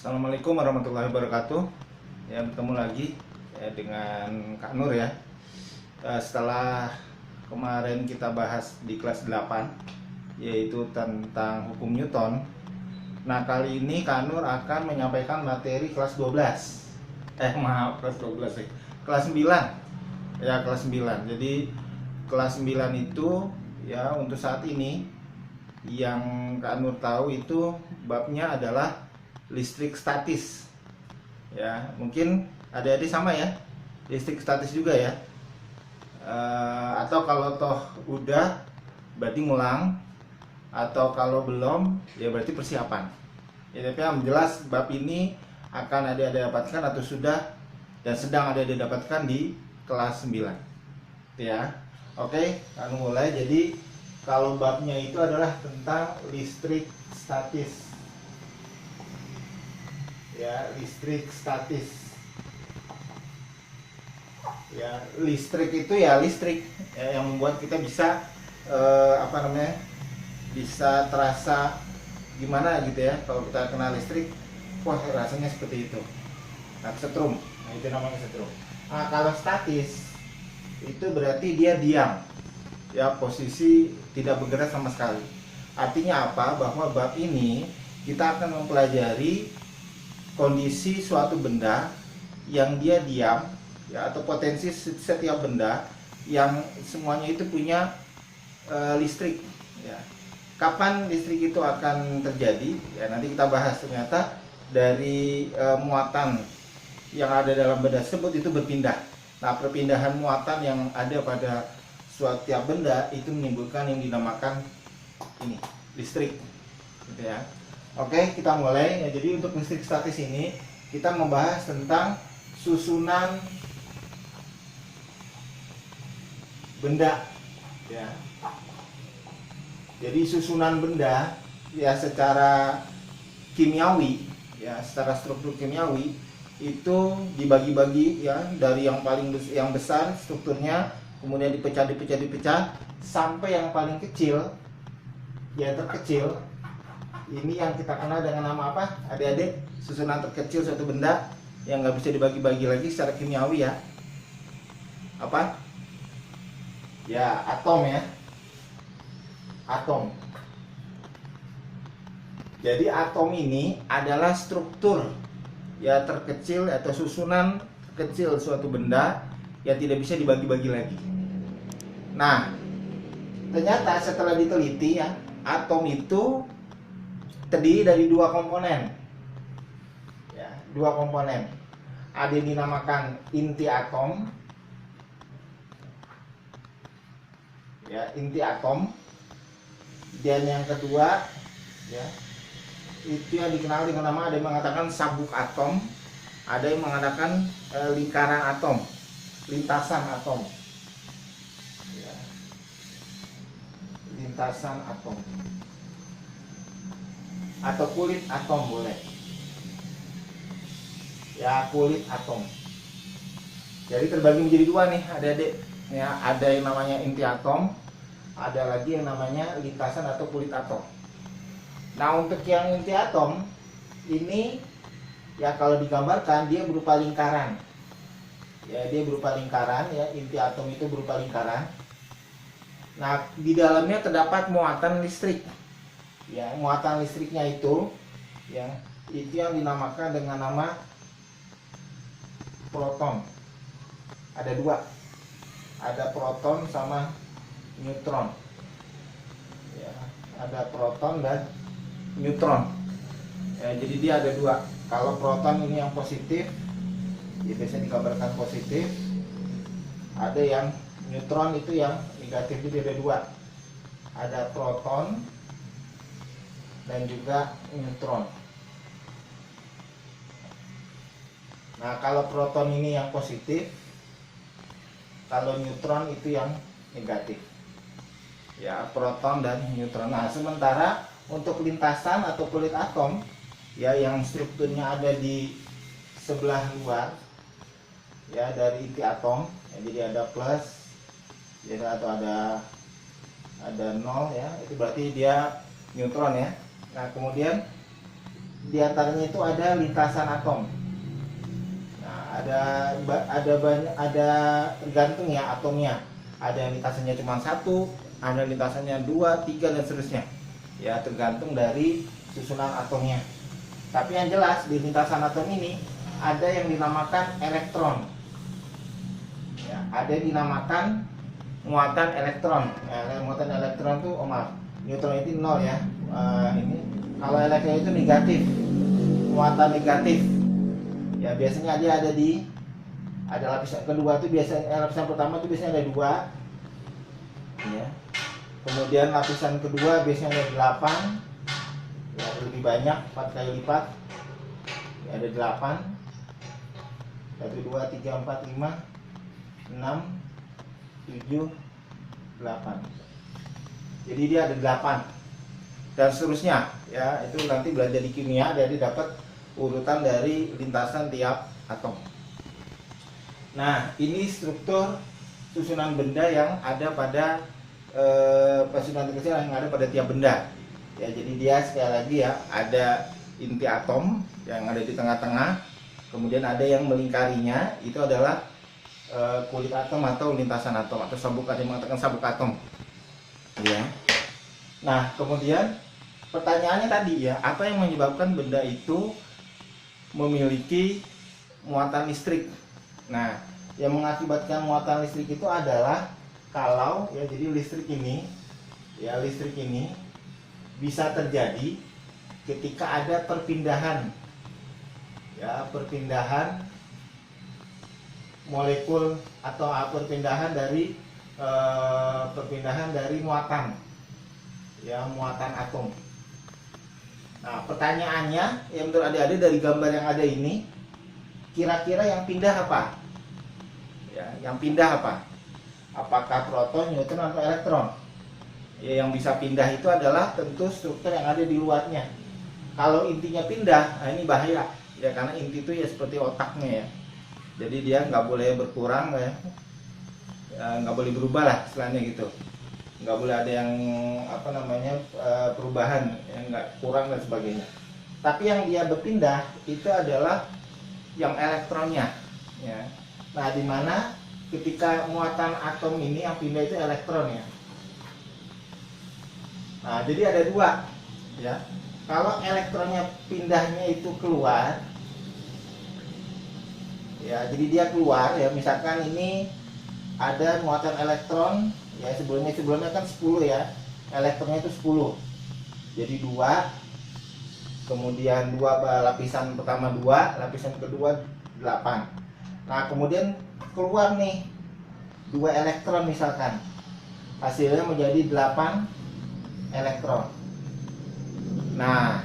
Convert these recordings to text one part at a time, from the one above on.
Assalamualaikum warahmatullahi wabarakatuh. Ya, bertemu lagi ya dengan Kak Nur ya. Setelah kemarin kita bahas di kelas 8 yaitu tentang hukum Newton. Nah, kali ini Kak Nur akan menyampaikan materi kelas 12. Kelas 12 sih. Kelas 9. Ya, kelas 9. Jadi kelas 9 itu ya untuk saat ini yang Kak Nur tahu itu babnya adalah listrik statis. Ya, mungkin adik-adik sama ya, listrik statis juga ya. Atau kalau toh udah berarti ngulang, atau kalau belum ya berarti persiapan. Ya, tapi yang jelas bab ini akan adik-adik dapatkan atau sudah dan sedang adik-adik dapatkan di kelas 9. Ya. Oke, kami mulai. Jadi kalau babnya itu adalah tentang listrik statis. Ya, listrik statis. Ya, listrik itu ya listrik ya, yang membuat kita bisa bisa terasa gimana gitu ya. Kalau kita kena listrik, wah rasanya seperti itu. Nah, setrum. Nah, itu namanya setrum. Nah, kalau statis itu berarti dia diam. Ya, posisi tidak bergerak sama sekali. Artinya apa? Bahwa bab ini kita akan mempelajari kondisi suatu benda yang dia diam ya, atau potensi setiap benda yang semuanya itu punya listrik ya. Kapan listrik itu akan terjadi ya, nanti kita bahas. Ternyata dari muatan yang ada dalam benda tersebut itu berpindah. Nah, perpindahan muatan yang ada pada suatu tiap benda itu menimbulkan yang dinamakan ini listrik gitu ya. Oke, kita mulai ya. Jadi untuk listrik statis ini kita membahas tentang susunan benda ya. Jadi susunan benda ya secara kimiawi ya, secara struktur kimiawi itu dibagi-bagi ya, dari yang paling yang besar strukturnya, kemudian dipecah sampai yang paling kecil ya, terkecil. Ini yang kita kenal dengan nama apa, adik-adik? Susunan terkecil suatu benda yang nggak bisa dibagi-bagi lagi secara kimiawi ya. Apa? Ya, atom ya. Atom. Jadi atom ini adalah struktur ya terkecil atau susunan kecil suatu benda yang tidak bisa dibagi-bagi lagi. Nah, ternyata setelah diteliti ya, atom itu terdiri dari dua komponen ya, dua komponen. Ada yang dinamakan inti atom ya, inti atom, dan yang kedua ya itu yang dikenal dengan nama, ada yang mengatakan sabuk atom, ada yang mengatakan lingkaran atom, lintasan atom ya, lintasan atom atau kulit atom boleh ya, kulit atom. Jadi terbagi menjadi dua nih adik-adik ya, ada yang namanya inti atom, ada lagi yang namanya lintasan atau kulit atom. Nah, untuk yang inti atom ini ya, kalau digambarkan dia berupa lingkaran ya, dia berupa lingkaran ya, inti atom itu berupa lingkaran. Nah, di dalamnya terdapat muatan listrik ya, muatan listriknya itu ya, itu yang dinamakan dengan nama proton. Ada dua, ada proton sama neutron ya, ada proton dan neutron ya. Jadi dia ada dua. Kalau proton ini yang positif ya, biasanya digambarkan positif. Ada yang neutron itu yang negatif. Jadi ada dua, ada proton dan juga neutron. Nah, kalau proton ini yang positif, kalau neutron itu yang negatif ya, proton dan neutron. Nah, sementara untuk lintasan atau kulit atom ya, yang strukturnya ada di sebelah luar ya dari inti atom ya, jadi ada plus ya, atau ada nol ya, itu berarti dia neutron ya. Nah, kemudian di antaranya itu ada lintasan atom. Nah, ada tergantung ya atomnya. Ada yang lintasannya cuma satu, ada lintasannya 2, 3 dan seterusnya. Ya, tergantung dari susunan atomnya. Tapi yang jelas di lintasan atom ini ada yang dinamakan elektron. Ya, ada yang dinamakan muatan elektron. Ya, muatan elektron itu neutron itu 0 ya. Ini kalau elektron itu negatif, muatan negatif. Ya, biasanya dia ada lapisan kedua itu biasanya, lapisan pertama itu biasanya ada 2. Ya. Kemudian lapisan kedua biasanya ada 8. Ya, lebih banyak, 4 kali lipat. Ya, ada 8. 1, 2, 3, 4, 5, 6, 7, 8. Jadi dia ada 8 dan seterusnya ya. Itu nanti belajar di kimia, jadi dapat urutan dari lintasan tiap atom. Nah, ini struktur susunan benda yang ada pada susunan kecil yang ada pada tiap benda. Ya, jadi dia sekali lagi ya, ada inti atom yang ada di tengah-tengah, kemudian ada yang melingkarinya, itu adalah kulit atom atau lintasan atom atau sabuk, ada yang mengatakan sabuk atom. Ya. Nah, kemudian pertanyaannya tadi ya, apa yang menyebabkan benda itu memiliki muatan listrik? Nah, yang mengakibatkan muatan listrik itu adalah kalau ya, jadi listrik ini bisa terjadi ketika ada perpindahan ya, perpindahan molekul atau perpindahan dari muatan ya, muatan atom. Nah, pertanyaannya yang menurut adik-adik dari gambar yang ada ini, kira-kira yang pindah apa? Ya, yang pindah apa? Apakah proton, neutron, atau elektron? Ya, yang bisa pindah itu adalah tentu struktur yang ada di luarnya. Kalau intinya pindah, nah ini bahaya ya, karena inti itu ya seperti otaknya ya. Jadi dia nggak boleh berkurang ya, nggak boleh berubah lah istilahnya gitu. Nggak boleh ada yang perubahan yang nggak kurang dan sebagainya. Tapi yang dia berpindah itu adalah yang elektronnya ya. Nah, di mana ketika muatan atom ini yang pindah itu elektron ya. Nah, jadi ada 2 ya. Kalau elektronnya pindahnya itu keluar ya, jadi dia keluar ya, misalkan ini ada muatan elektron ya, sebelumnya kan 10 ya, elektronnya itu 10, jadi 2, kemudian 2 lapisan pertama 2, lapisan kedua 8. Nah, kemudian keluar nih 2 elektron misalkan, hasilnya menjadi 8 elektron. Nah,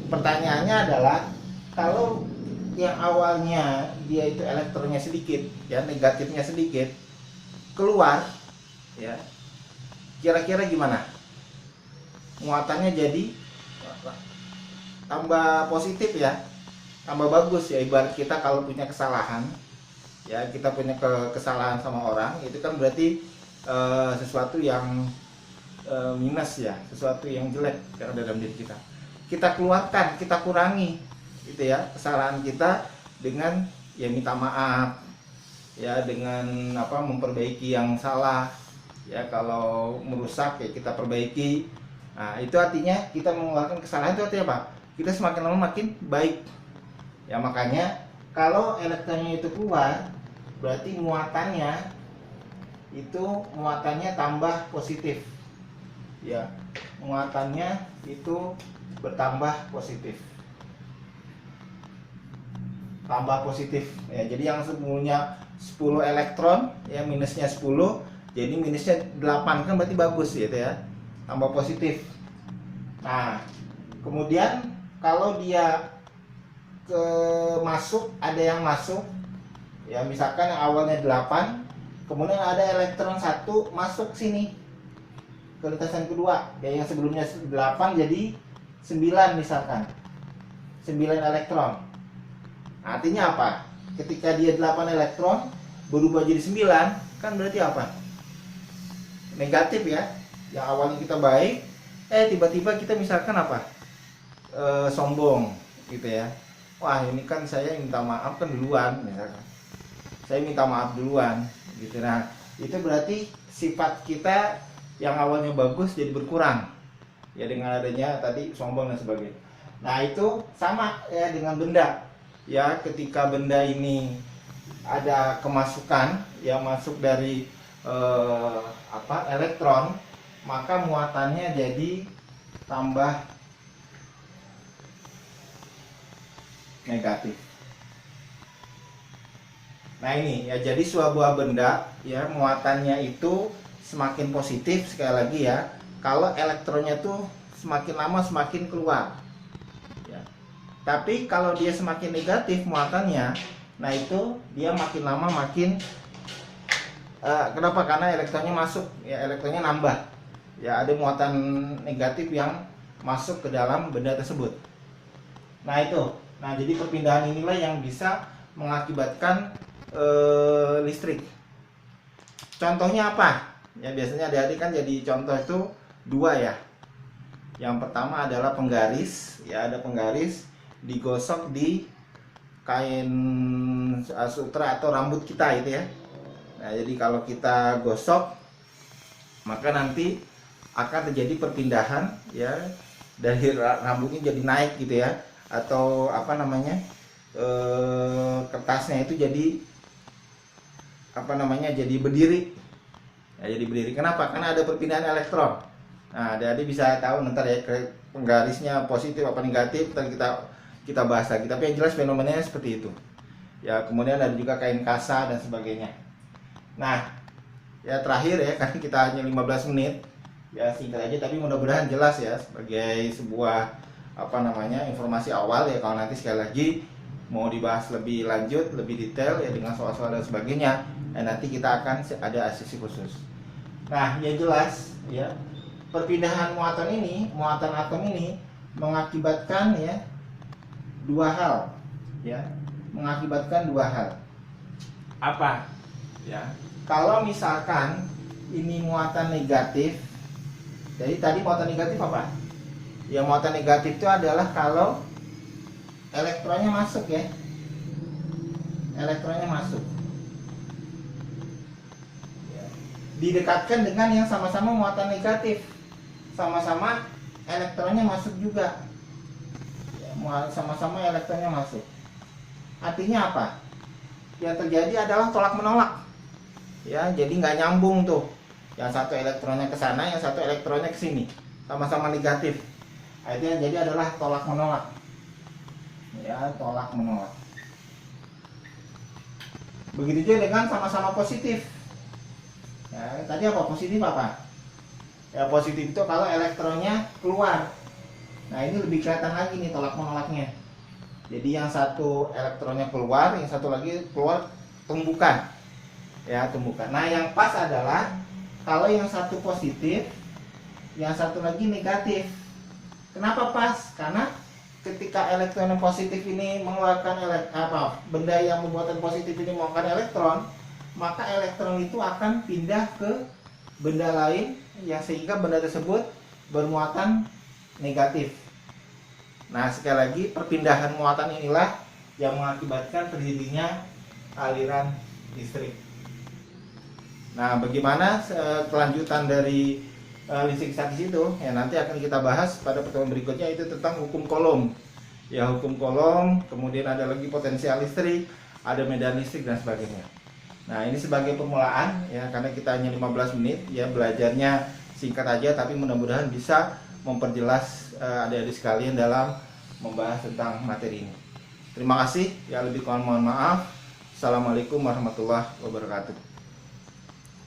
pertanyaannya adalah kalau yang awalnya dia itu elektronnya sedikit ya, negatifnya sedikit, keluar ya, kira-kira gimana? Muatannya jadi tambah positif ya, tambah bagus ya. Ibarat kita kalau punya kesalahan ya, kita punya kesalahan sama orang, itu kan berarti sesuatu yang minus ya, sesuatu yang jelek yang ada dalam diri kita. Kita keluarkan, kita kurangi gitu ya kesalahan kita dengan ya minta maaf ya, dengan memperbaiki yang salah ya. Kalau merusak ya kita perbaiki. Nah, itu artinya kita mengeluarkan kesalahan, itu artinya apa? Kita semakin lama makin baik ya. Makanya kalau elektronnya itu keluar, berarti muatannya tambah positif ya, muatannya itu bertambah positif, tambah positif ya. Jadi yang sebelumnya 10 elektron ya, minusnya 10, jadi minusnya 8, kan berarti bagus gitu ya, tambah positif. Nah, kemudian kalau dia ada yang masuk ya, misalkan yang awalnya 8, kemudian ada elektron 1 masuk sini ke lintasan kedua ya, yang sebelumnya 8 jadi 9 misalkan, 9 elektron. Artinya apa? Ketika dia 8 elektron berubah jadi 9, kan berarti apa? Negatif ya. Yang awalnya kita baik, tiba-tiba kita misalkan apa? Sombong gitu ya. Wah, ini kan saya minta maaf kan duluan misalkan. Saya minta maaf duluan gitu. Nah, itu berarti sifat kita yang awalnya bagus jadi berkurang. Ya dengan adanya tadi sombong dan sebagainya. Nah, itu sama ya dengan benda. Ya, ketika benda ini ada kemasukan yang masuk dari elektron, maka muatannya jadi tambah negatif. Nah, ini ya, jadi sebuah benda ya muatannya itu semakin positif, sekali lagi ya, kalau elektronnya tuh semakin lama semakin keluar ya. Tapi kalau dia semakin negatif muatannya, nah itu dia makin lama makin kenapa? Karena elektronnya masuk ya, elektronnya nambah ya, ada muatan negatif yang masuk ke dalam benda tersebut. Nah itu, nah jadi perpindahan inilah yang bisa mengakibatkan listrik. Contohnya apa? Ya biasanya adik-adik kan jadi contoh itu dua ya. Yang pertama adalah penggaris, ya ada penggaris digosok di kain sutra atau rambut kita itu ya. Nah, jadi kalau kita gosok maka nanti akan terjadi perpindahan ya, dari rambutnya jadi naik gitu ya, atau apa namanya, kertasnya itu jadi apa namanya, jadi berdiri ya, jadi berdiri. Kenapa? Karena ada perpindahan elektron. Nah, jadi bisa tahu nanti ya penggarisnya positif apa negatif, nanti kita bahas lagi. Tapi yang jelas fenomenanya seperti itu ya. Kemudian ada juga kain kasa dan sebagainya. Nah ya terakhir ya, karena kita hanya 15 menit ya, singkat aja tapi mudah-mudahan jelas ya, sebagai sebuah apa namanya informasi awal ya. Kalau nanti sekali lagi mau dibahas lebih lanjut, lebih detail ya dengan soal-soal dan sebagainya, nanti kita akan ada sesi khusus. Nah yang jelas ya, perpindahan muatan ini, muatan atom ini mengakibatkan ya dua hal ya, mengakibatkan dua hal. Apa ya? Kalau misalkan ini muatan negatif, jadi tadi muatan negatif apa? Ya muatan negatif itu adalah kalau elektronnya masuk ya, elektronnya masuk ya, didekatkan dengan yang sama-sama muatan negatif, sama-sama elektronnya masuk juga ya, sama-sama elektronnya masuk. Artinya apa? Yang terjadi adalah tolak menolak ya, jadi nggak nyambung tuh, yang satu elektronnya ke sana, yang satu elektronnya ke sini, sama-sama negatif. Itu yang jadi adalah tolak menolak ya, tolak menolak. Begitu juga dengan sama-sama positif ya. Tadi apa? Positif apa ya? Positif itu kalau elektronnya keluar. Nah ini lebih kelihatan lagi nih tolak menolaknya. Jadi yang satu elektronnya keluar, yang satu lagi keluar tumbukan ya, tumbukan. Nah yang pas adalah kalau yang satu positif, yang satu lagi negatif. Kenapa pas? Karena ketika elektron yang positif ini mengeluarkan benda yang membuatan positif ini mengeluarkan elektron, maka elektron itu akan pindah ke benda lain yang sehingga benda tersebut bermuatan negatif. Nah sekali lagi, perpindahan muatan inilah yang mengakibatkan terjadinya aliran listrik. Nah bagaimana kelanjutan dari listrik statis itu ya, nanti akan kita bahas pada pertemuan berikutnya, itu tentang hukum Coulomb ya, hukum Coulomb. Kemudian ada lagi potensial listrik, ada medan listrik dan sebagainya. Nah ini sebagai permulaan ya, karena kita hanya 15 menit ya, belajarnya singkat aja, tapi mudah-mudahan bisa memperjelas adik-adik sekalian dalam membahas tentang materi ini. Terima kasih ya, lebih kurang mohon maaf. Assalamualaikum warahmatullahi wabarakatuh.